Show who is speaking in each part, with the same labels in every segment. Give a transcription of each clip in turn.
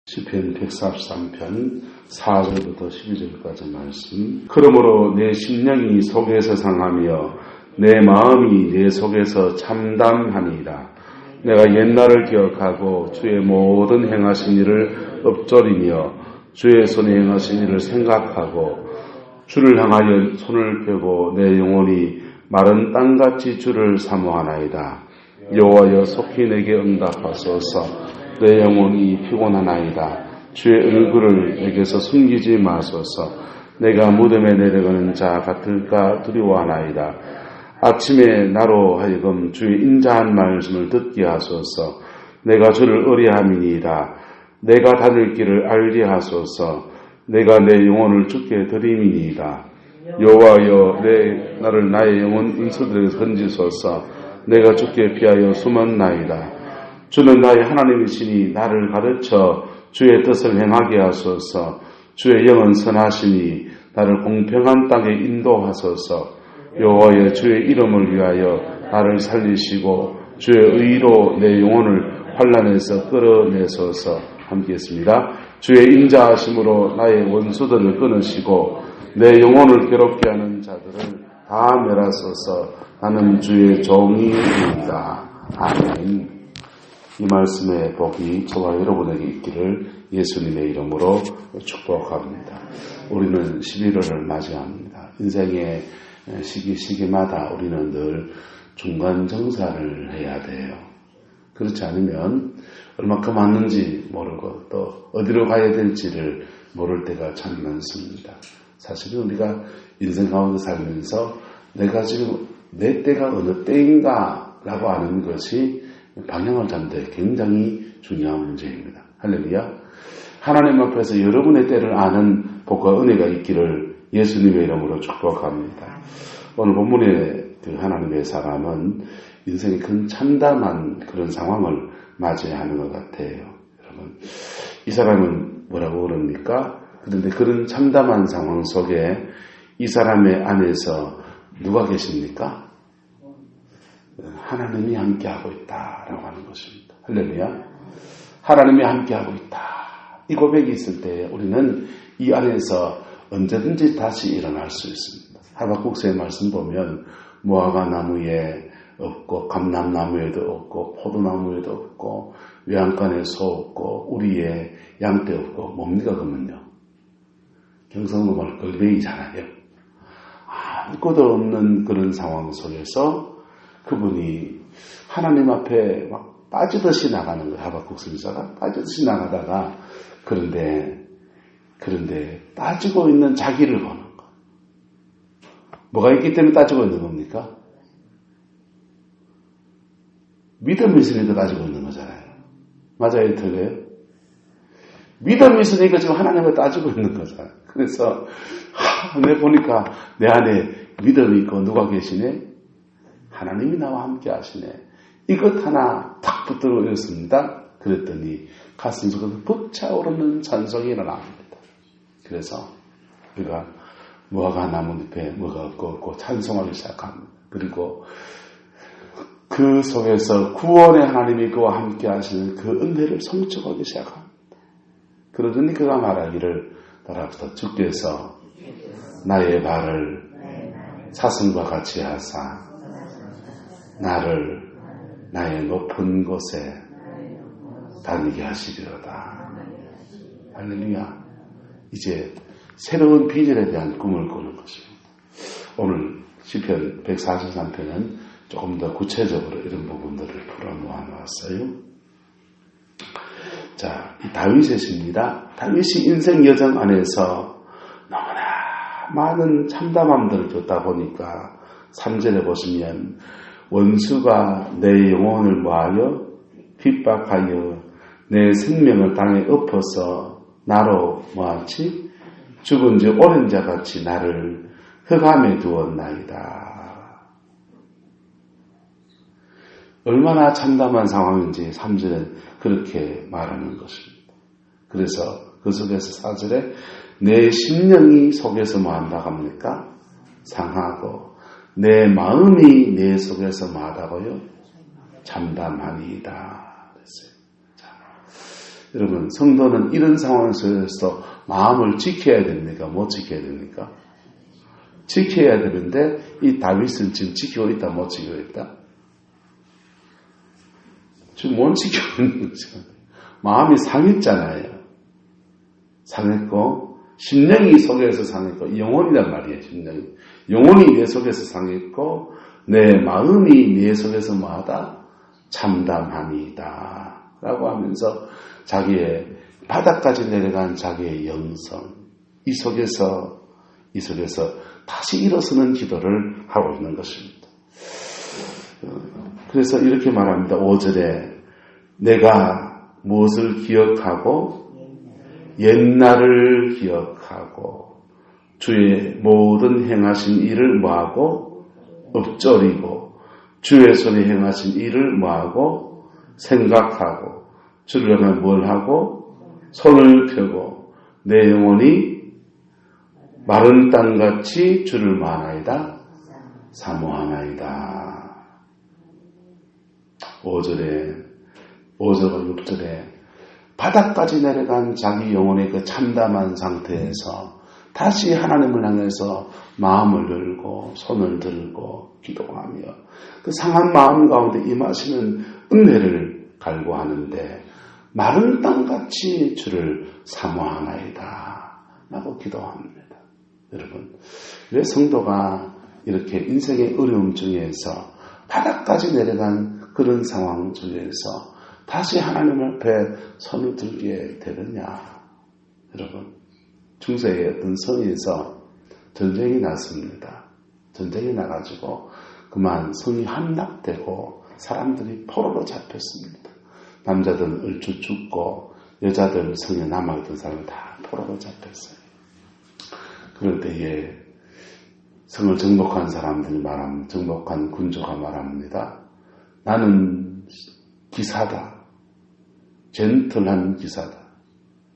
Speaker 1: 시편 143편 4절부터 12절까지 말씀. 그러므로 내 심령이 속에서 상하며 내 마음이 내 속에서 참담하니이다. 내가 옛날을 기억하고 주의 모든 행하신 일을 읊조리며 주의 손에 행하신 일을 생각하고 주를 향하여 손을 펴고 내 영혼이 마른 땅같이 주를 사모하나이다. 여호와여 속히 내게 응답하소서. 내 영혼이 피곤하나이다. 주의 얼굴을 내게서 숨기지 마소서. 내가 무덤에 내려가는 자 같을까 두려워하나이다. 아침에 나로 하여금 주의 인자한 말씀을 듣게 하소서. 내가 주를 의뢰함이니이다. 내가 다닐 길을 알게 하소서. 내가 내 영혼을 주께 드림이니이다. 여호와여 나를 나의 영혼 인수들에게 던지소서. 내가 주께 피하여 숨었나이다. 주는 나의 하나님이시니 나를 가르쳐 주의 뜻을 행하게 하소서. 주의 영은 선하시니 나를 공평한 땅에 인도하소서. 여호와여 주의 이름을 위하여 나를 살리시고 주의 의로 내 영혼을 환난에서 끌어내소서. 함께 했습니다. 주의 인자하심으로 나의 원수들을 끊으시고 내 영혼을 괴롭게 하는 자들을 다 멸하소서. 나는 주의 종이니이다. 아멘. 이 말씀의 복이 저와 여러분에게 있기를 예수님의 이름으로 축복합니다. 우리는 11월을 맞이합니다. 인생의 시기마다 우리는 늘 중간정사를 해야 돼요. 그렇지 않으면 얼마큼 왔는지 모르고 또 어디로 가야 될지를 모를 때가 참 많습니다. 사실은 우리가 인생 가운데 살면서 내가 지금 내 때가 어느 때인가 라고 아는 것이 방향을 잡는 데 굉장히 중요한 문제입니다. 할렐루야. 하나님 앞에서 여러분의 때를 아는 복과 은혜가 있기를 예수님의 이름으로 축복합니다. 오늘 본문의 그 하나님의 사람은 인생의 큰 참담한 그런 상황을 맞이하는 것 같아요. 여러분, 이 사람은 뭐라고 그럽니까? 그런데 그런 참담한 상황 속에 이 사람의 안에서 누가 계십니까? 하나님이 함께하고 있다라고 하는 것입니다. 할렐루야. 하나님이 함께하고 있다. 이 고백이 있을 때 우리는 이 안에서 언제든지 다시 일어날 수 있습니다. 하박국서의 말씀 보면 무화과 나무에 없고 감람나무에도 없고 포도나무에도 없고 외양간에 소 없고 우리의 양떼 없고 뭡니까 그러면요. 경상도 말 걸베이잖아요. 아무것도 없는 그런 상황 속에서 그분이 하나님 앞에 막 빠지듯이 나가는 거예요. 하박국 선지자가 빠지듯이 나가다가 그런데 따지고 있는 자기를 보는 거. 뭐가 있기 때문에 따지고 있는 겁니까? 믿음이 있으니까 따지고 있는 거잖아요. 맞아요, 틀려요? 믿음이 있으니까 지금 하나님을 따지고 있는 거잖아요. 그래서 내 보니까 내 안에 믿음이 있고 누가 계시네? 하나님이 나와 함께 하시네. 이것 하나 탁 붙들고 있었습니다. 그랬더니 가슴속에서 벅차오르는 찬송이 일어납니다. 그래서 우리가 무화과 나무 잎에 뭐가 없고 찬송하기 시작합니다. 그리고 그 속에서 구원의 하나님이 그와 함께 하시는 그 은혜를 성취하기 시작합니다. 그러더니 그가 말하기를 따라서 주께서 나의 발을 사슴과 같이 하사 나를 나의 높은 곳에 다니게 하시리로다. 할렐루야. 이제 새로운 비전에 대한 꿈을 꾸는 것입니다. 오늘 시편 143편은 조금 더 구체적으로 이런 부분들을 풀어놓아 놓았어요. 자, 이 다윗의 시입니다. 다윗이 인생 여정 안에서 너무나 많은 참담함들을 겪다 보니까 3절에 보시면 원수가 내 영혼을 모하여 핍박하여 내 생명을 땅에 엎어서 나로 모았지 죽은 지 오랜 자같이 나를 흑암에 두었나이다. 얼마나 참담한 상황인지 3절은 그렇게 말하는 것입니다. 그래서 그 속에서 4절에 내 심령이 속에서 뭐한다고 합니까? 상하고 내 마음이 내 속에서 뭐하다고요? 참담하니이다. 그랬어요. 자, 여러분, 성도는 이런 상황에서 마음을 지켜야 됩니까? 못 지켜야 됩니까? 지켜야 되는데 이 다윗은 지금 지키고 있다, 못 지키고 있다? 지금 못 지키고 있는 거죠. 마음이 상했잖아요. 상했고 심령이 속에서 상했고 영혼이란 말이에요. 심령이. 영혼이 내 속에서 상했고 내 마음이 내 속에서 뭐하다? 참담함이다. 라고 하면서 자기의 바닥까지 내려간 자기의 영성 이 속에서 다시 일어서는 기도를 하고 있는 것입니다. 그래서 이렇게 말합니다. 5절에 내가 무엇을 기억하고 옛날을 기억하고 주의 모든 행하신 일을 뭐하고 엎조리고 주의 손에 행하신 일을 뭐하고 생각하고 주를 향해 뭘 하고 손을 펴고 내 영혼이 마른 땅같이 주를 뭐하나이다? 사모하나이다. 5절과 6절에 바닥까지 내려간 자기 영혼의 그 참담한 상태에서 다시 하나님을 향해서 마음을 열고 손을 들고 기도하며 그 상한 마음 가운데 임하시는 은혜를 갈구하는데 마른 땅같이 주를 사모하나이다 라고 기도합니다. 여러분, 왜 성도가 이렇게 인생의 어려움 중에서 바닥까지 내려간 그런 상황 중에서 다시 하나님 앞에 손을 들게 되느냐? 여러분, 중세의 어떤 성에서 전쟁이 났습니다. 전쟁이 나가지고 그만 성이 함락되고 사람들이 포로로 잡혔습니다. 남자들은 얼추 죽고 여자들 성에 남아있던 사람은 다 포로로 잡혔어요. 그럴 때에 성을 정복한 사람들이 말합니다. 정복한 군주가 말합니다. 나는 기사다. 젠틀한 기사다.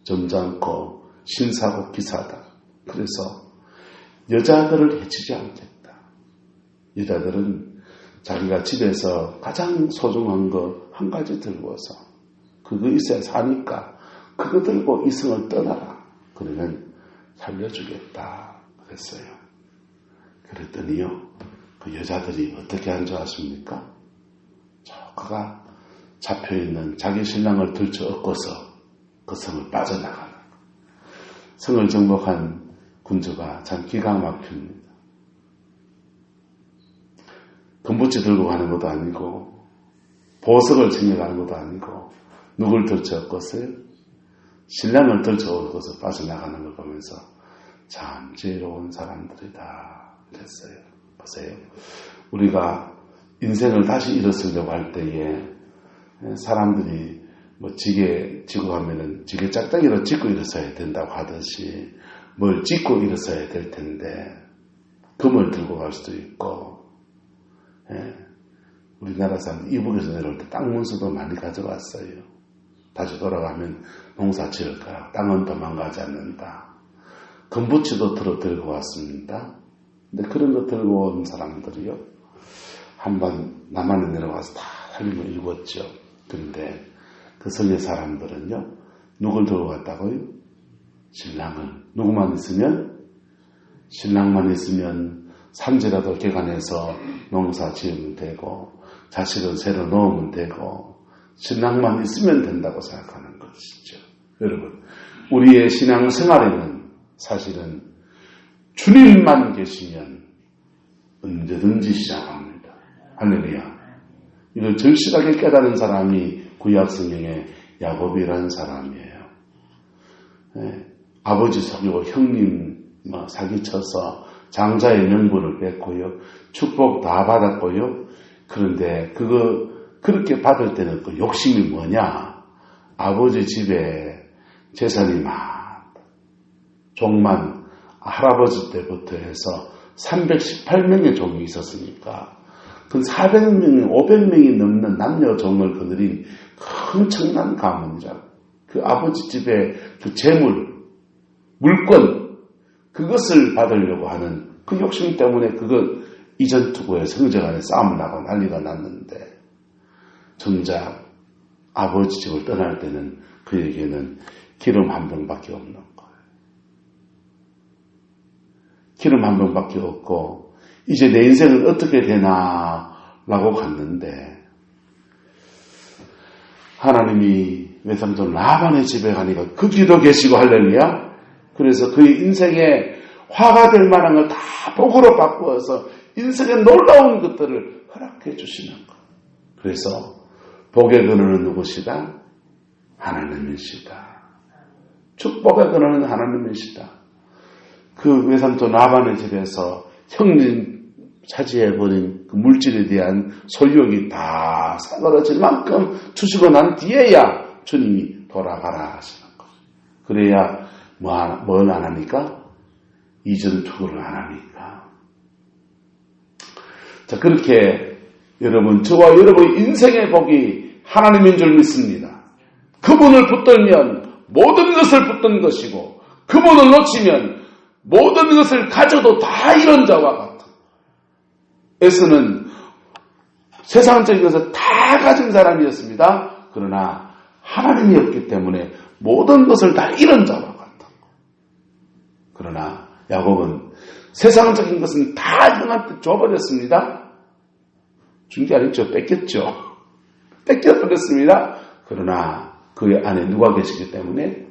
Speaker 1: 점잖고 신사고 기사다. 그래서 여자들을 해치지 않겠다. 여자들은 자기가 집에서 가장 소중한 거 한 가지 들고서 그거 있어야 사니까 그거 들고 이성을 떠나라. 그러면 살려주겠다. 그랬어요. 그랬더니요. 그 여자들이 어떻게 한 줄 아십니까? 그가 잡혀있는 자기 신랑을 들쳐 얻고서 그 성을 빠져나가는 성을 정복한 군주가 참 기가 막힙니다. 금붙이 들고 가는 것도 아니고 보석을 챙겨가는 것도 아니고 누굴 들쳐 얻고서요? 신랑을 들쳐 얻고서 빠져나가는 걸 보면서 참 지혜로운 사람들이다 그랬어요. 보세요. 우리가 인생을 다시 일어서려고 할 때에 사람들이 뭐 지게 지고 가면은 지게 짝짝이로 짚고 일어서야 된다고 하듯이 뭘 짚고 일어서야 될 텐데 금을 들고 갈 수도 있고 우리나라 사람들 이북에서 내려올 때 땅 문서도 많이 가져왔어요. 다시 돌아가면 농사 지을 거야. 땅은 도망가지 않는다. 금붙이도 들고 왔습니다. 근데 그런 거 들고 온 사람들이요. 한번 남한에 내려가서 다 살림을 읽었죠. 그런데 그 성의 사람들은요. 누굴 들고 갔다고요? 신랑을. 누구만 있으면? 신랑만 있으면 삼지라도 개간해서 농사 지으면 되고 자식은 새로 넣으면 되고 신랑만 있으면 된다고 생각하는 것이죠. 여러분, 우리의 신앙생활에는 사실은 주님만 계시면 언제든지 시작합니다. 할렐루야. 이걸 절실하게 깨달은 사람이 구약 성경의 야곱이라는 사람이에요. 아버지 속이고 형님 사기쳐서 장자의 명분을 뺐고요. 축복 다 받았고요. 그런데 그렇게 받을 때는 그 욕심이 뭐냐? 아버지 집에 재산이 많다. 종만 할아버지 때부터 해서 318명의 종이 있었으니까 그 400명이 500명이 넘는 남녀 종을 거느린 엄청난 가문이라 그 아버지 집에 그 재물, 물권 그것을 받으려고 하는 그 욕심 때문에 그거 이전 투구에 성적 안에 싸움을 나고 난리가 났는데 정작 아버지 집을 떠날 때는 그에게는 기름 한 병밖에 없는 거예요. 기름 한 병밖에 없고 이제 내 인생은 어떻게 되나라고 갔는데 하나님이 외삼촌 라반의 집에 가니까 거기도 계시고 할렐루야. 그래서 그의 인생에 화가 될 만한 걸 다 복으로 바꾸어서 인생의 놀라운 것들을 허락해 주시는 것. 그래서 복의 근원은 누구시다? 하나님이시다. 축복의 근원은 하나님이시다. 그 외삼촌 라반의 집에서 형님 차지해버린 그 물질에 대한 소유욕이 다 사그러질 만큼 주시고 난 뒤에야 주님이 돌아가라 하시는 거예요. 그래야 뭘 안 하니까? 이전 투구를 안 하니까. 자, 그렇게 여러분, 저와 여러분의 인생의 복이 하나님인 줄 믿습니다. 그분을 붙들면 모든 것을 붙든 것이고 그분을 놓치면 모든 것을 가져도 다 잃은 자와 같은. 에서는 세상적인 것을 다 가진 사람이었습니다. 그러나 하나님이 없기 때문에 모든 것을 다 잃은 자와 같은. 그러나 야곱은 세상적인 것은 다 형한테 줘버렸습니다. 준 게 아니죠. 뺏겼죠. 뺏겨버렸습니다. 그러나 그 안에 누가 계시기 때문에?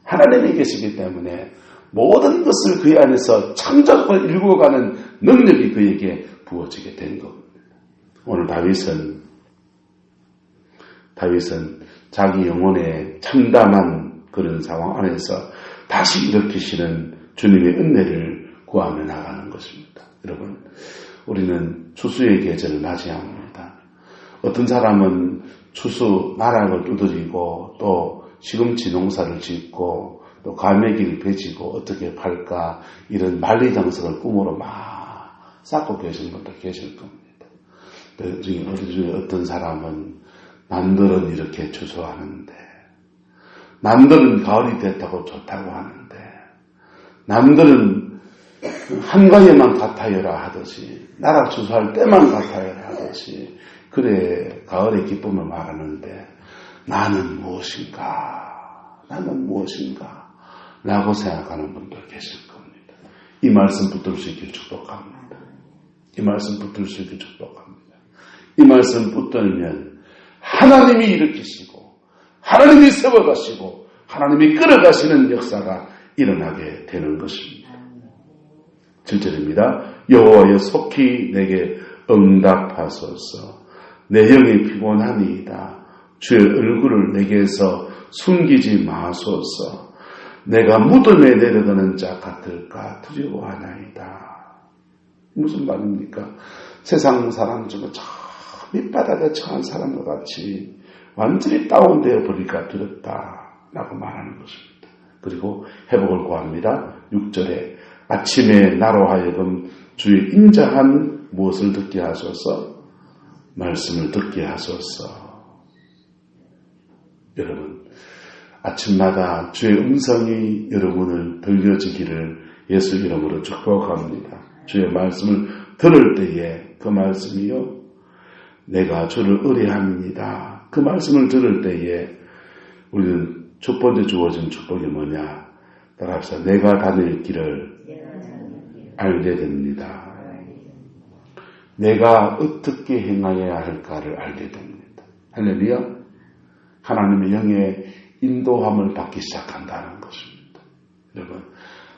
Speaker 1: 하나님이 계시기 때문에 모든 것을 그 안에서 창작을 일구어가는 능력이 그에게 부어지게 된 겁니다. 오늘 다윗은 자기 영혼에 참담한 그런 상황 안에서 다시 일으키시는 주님의 은혜를 구하며 나가는 것입니다. 여러분, 우리는 추수의 계절을 맞이합니다. 어떤 사람은 추수 나락을 두드리고 또 시금치 농사를 짓고 또 갈매기를 베지고 어떻게 팔까 이런 만리장성을 꿈으로 막 쌓고 계신 분들 계실 겁니다. 그 중에 어떤 사람은 남들은 이렇게 추수하는데 남들은 가을이 됐다고 좋다고 하는데 남들은 한가위에만 같아요라 하듯이 나락 추수할 때만 같아요라 하듯이 그래 가을의 기쁨을 말하는데 나는 무엇인가 라고 생각하는 분들 계실 겁니다. 이 말씀 붙들 수 있게 축복합니다. 이 말씀 붙들 수 있게 축복합니다. 이 말씀 붙들면 하나님이 일으키시고 하나님이 세워가시고 하나님이 끌어가시는 역사가 일어나게 되는 것입니다. 7절입니다. 여호와여 속히 내게 응답하소서. 내 영이 피곤하니이다. 주의 얼굴을 내게서 숨기지 마소서. 내가 무덤에 내려가는 자 같을까 두려워하나이다. 무슨 말입니까? 세상 사람 중에 저 밑바닥에 처한 사람과 같이 완전히 다운되어 버릴까 두렵다라고 말하는 것입니다. 그리고 회복을 구합니다. 6절에 아침에 나로 하여금 주의 인자한 무엇을 듣게 하소서. 말씀을 듣게 하소서. 여러분, 아침마다 주의 음성이 여러분을 들려지기를 예수 이름으로 축복합니다. 주의 말씀을 들을 때에 그 말씀이요 내가 주를 의뢰합니다. 그 말씀을 들을 때에 우리는 첫 번째 주어진 축복이 뭐냐? 따라합시다. 내가 다닐 길을 알게 됩니다. 내가 어떻게 행하여야 할까를 알게 됩니다. 할렐루야. 하나님의 영의 인도함을 받기 시작한다는 것입니다. 여러분,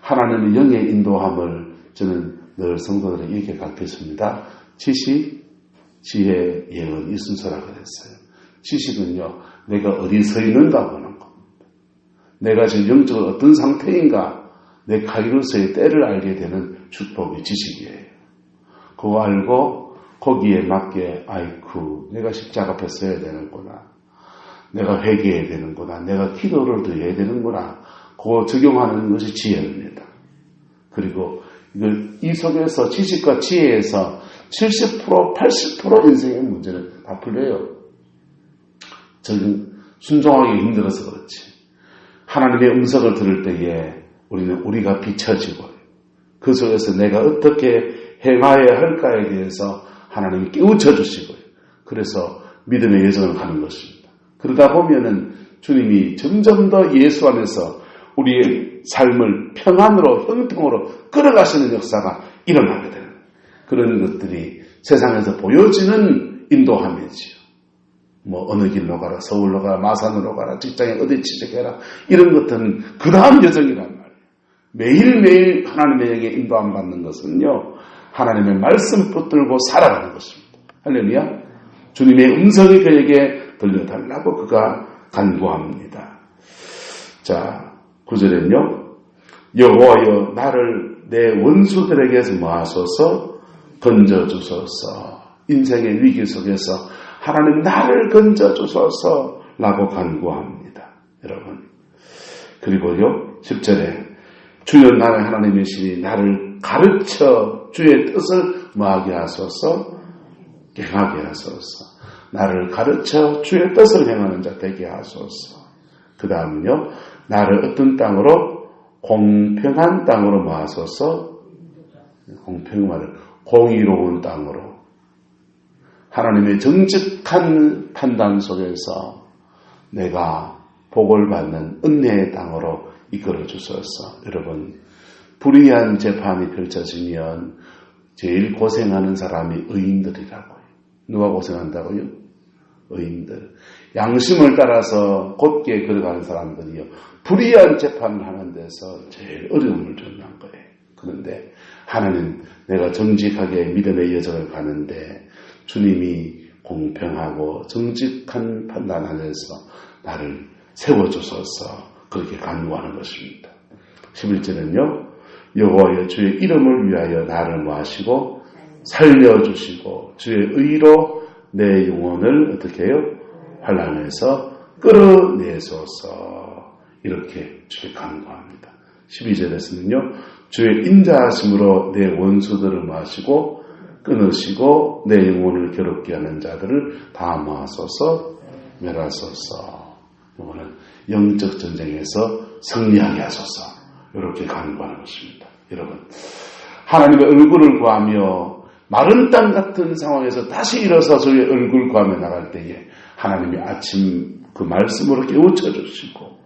Speaker 1: 하나님의 영의 인도함을 저는 늘 성도들에게 이렇게 가르쳤습니다. 지식, 지혜, 예언 이 순서라고 그랬어요. 지식은요, 내가 어디 서 있는가 보는 겁니다. 내가 지금 영적으로 어떤 상태인가, 내 카이로스의 때를 알게 되는 축복이 지식이에요. 그거 알고 거기에 맞게 아이쿠 내가 십자가 앞에 서야 되는구나. 내가 회개해야 되는구나. 내가 기도를 더 해야 되는구나. 그거 적용하는 것이 지혜입니다. 그리고 이 속에서 지식과 지혜에서 70%, 80% 인생의 문제는 다 풀려요. 저는 순종하기 힘들어서 그렇지. 하나님의 음성을 들을 때에 우리가 비춰지고 그 속에서 내가 어떻게 행하여야 할까에 대해서 하나님이 깨우쳐 주시고요. 그래서 믿음의 여정을 가는 것입니다. 그러다 보면은 주님이 점점 더 예수 안에서 우리의 삶을 평안으로 형통으로 끌어가시는 역사가 일어나게 되는 그런 것들이 세상에서 보여지는 인도함이지요. 뭐 어느 길로 가라, 서울로 가라, 마산으로 가라, 직장에 어디 취직해라, 이런 것들은 그 다음 여정이란 말이에요. 매일매일 하나님의 영에 인도함 받는 것은요, 하나님의 말씀 붙들고 살아가는 것입니다. 할렐루야. 주님의 음성이 그에게 들려달라고 그가 간구합니다. 자, 9절엔요. 여호와여 나를 내 원수들에게서 모아소서, 건져주소서. 인생의 위기 속에서 하나님 나를 건져주소서 라고 간구합니다. 여러분. 그리고요 10절에 주여 나의 하나님이시니 나를 가르쳐 주의 뜻을 뭐하게 하소서, 행하게 하소서. 나를 가르쳐 주의 뜻을 행하는 자 되게 하소서. 그 다음은요, 나를 어떤 땅으로? 공평한 땅으로 모아소서. 공평한 말을 공의로운 땅으로. 하나님의 정직한 판단 속에서 내가 복을 받는 은혜의 땅으로 이끌어 주소서. 여러분, 불의한 재판이 펼쳐지면 제일 고생하는 사람이 의인들이라고요. 누가 고생한다고요? 의인들. 양심을 따라서 곧게 걸어가는 사람들이요, 불의한 재판을 하는 데서 제일 어려움을 겪는 거예요. 그런데 하나님, 내가 정직하게 믿음의 여정을 가는데 주님이 공평하고 정직한 판단 안에서 나를 세워주소서, 그렇게 간구하는 것입니다. 11절은요, 여호와여 주의 이름을 위하여 나를 모하시고 살려주시고 주의 의로 내 영혼을 어떻게 해요? 환난에서 끌어내소서. 이렇게 주께 간구합니다. 12절에서는요, 주의 인자하심으로 내 원수들을 모하시고 끊으시고 내 영혼을 괴롭게 하는 자들을 다 모아소서, 멸하소서. 이거는 영적 전쟁에서 승리하게 하소서. 이렇게 간구하는 것입니다. 여러분, 하나님의 얼굴을 구하며 마른 땅 같은 상황에서 다시 일어서 주의 얼굴 구하며 나갈 때에 하나님이 아침 그 말씀으로 깨우쳐 주시고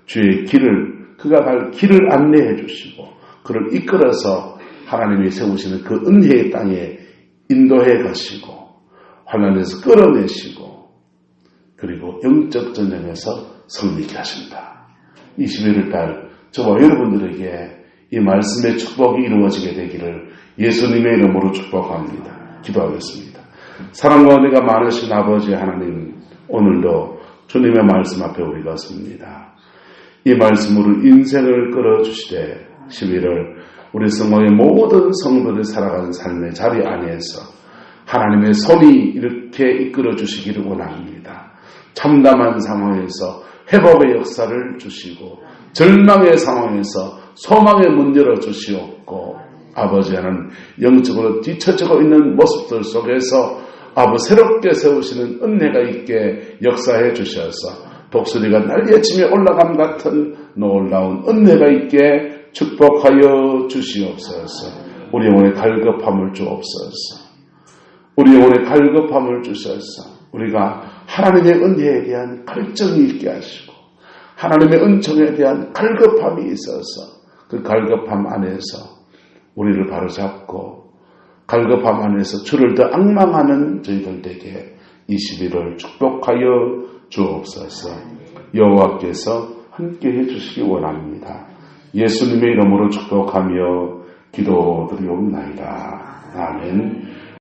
Speaker 1: 주의 길을, 그가 갈 길을 안내해 주시고 그를 이끌어서 하나님이 세우시는 그 은혜의 땅에 인도해 가시고 환난에서 끌어내시고 그리고 영적 전쟁에서 승리케 하신다. 21일 달 저와 여러분들에게 이 말씀의 축복이 이루어지게 되기를 예수님의 이름으로 축복합니다. 기도하겠습니다. 사랑과 은혜가 많으신 아버지 하나님, 오늘도 주님의 말씀 앞에 우리가 섭니다. 이 말씀으로 인생을 끌어주시되 11월 우리 성공의 모든 성도들이 살아가는 삶의 자리 안에서 하나님의 손이 이렇게 이끌어 주시기를 원합니다. 참담한 상황에서 회복의 역사를 주시고 절망의 상황에서 소망의 문 열어주시옵고 아버지 하나님, 영적으로 뒤처지고 있는 모습들 속에서 아버지 새롭게 세우시는 은혜가 있게 역사해 주셔서 독수리가 날개치며 올라감 같은 놀라운 은혜가 있게 축복하여 주시옵소서. 우리 영혼의 갈급함을 주옵소서. 우리 영혼의 갈급함을 주셔서 우리가 하나님의 은혜에 대한 갈증이 있게 하시고 하나님의 은총에 대한 갈급함이 있어서 그 갈급함 안에서 우리를 바로잡고 갈급함 안에서 주를 더 앙망하는 저희들에게 21월 축복하여 주옵소서. 여호와께서 함께해 주시기 원합니다. 예수님의 이름으로 축복하며 기도드리옵나이다. 아멘.